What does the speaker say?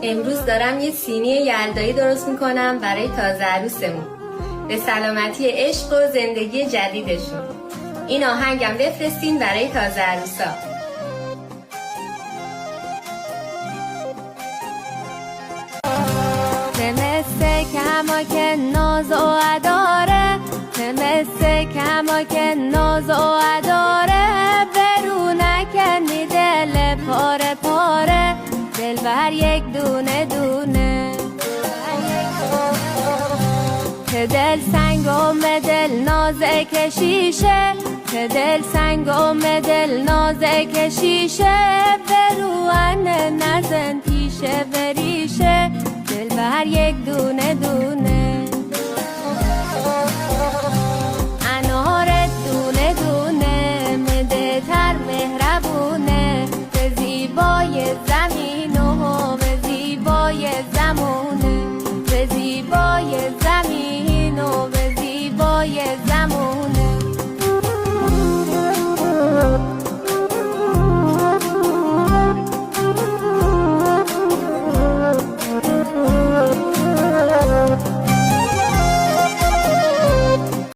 امروز دارم یه سینی یلدایی درست میکنم برای تازه عروسمون به سلامتی عشق و زندگی جدیدشون. این آهنگم بفرستین برای تازه عروسا. مثل کماک ناز و عداره، مثل کماک ناز و عداره، برو نکنی دل پاره پاره، دل بر یک دونه دونه. که دل سنگم دل نازک شیشه، که دل سنگم دل نازک شیشه، برو انه نزن پیشه بریشه، دل بر یک دونه دونه.